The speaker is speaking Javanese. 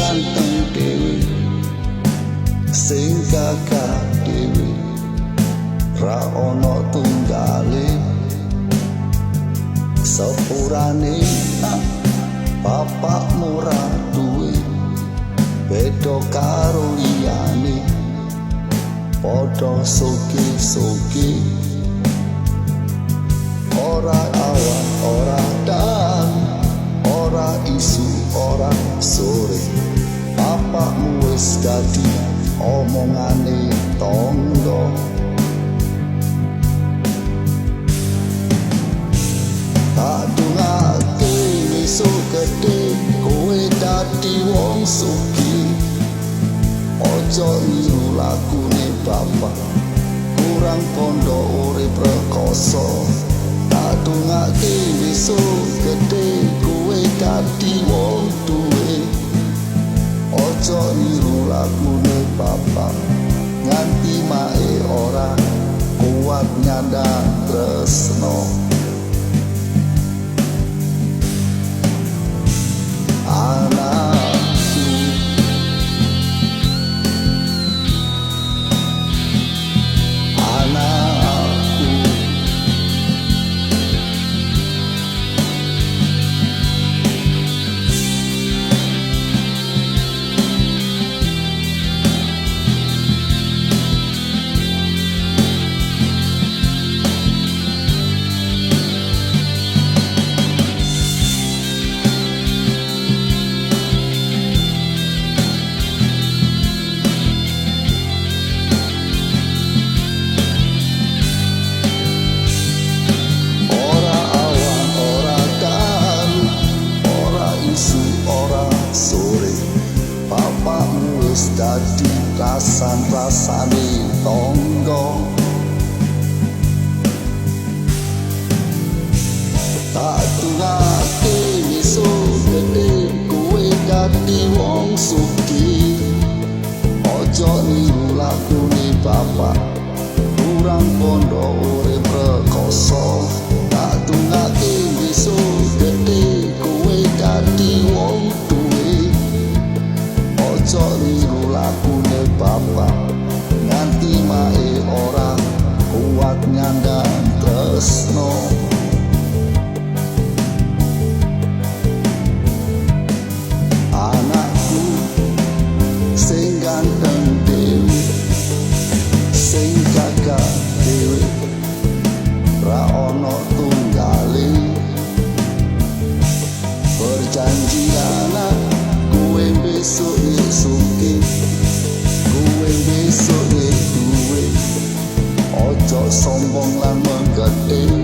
ganteng dhewe sing gagah dhewe ra ono tunggale sepurane bapakmu ra duwe beda karo liyane padha sugih-sugih ora awan ora dan ora isu ora sore bapakmu wis dadi omongane tangga tak dungake esuk gedhe kowe dadi wong sugih ojo niru lakune bapak kurang kondo urip rekoso tak dungake esuk gedhe kowe dadi wong duwe ojo niru lakune bapak nganti mae ora kuat nyandang tresno dadi rasan-rasane tangga tak dungake esuk gedhe kowe dadi wong sugih ojo niru lakune bapak kurang kondo urip rekoso tak dungake esuk gedhe kowe dadi wong duwe ojo niru lakune bapak nganti mae ora kuat nyandang tresno anakku sing ganteng dhewe sing gagah dhewe ra ono tunggale perjanjian kowe besok esuk kowe besok duwe ojo sombong lan menggede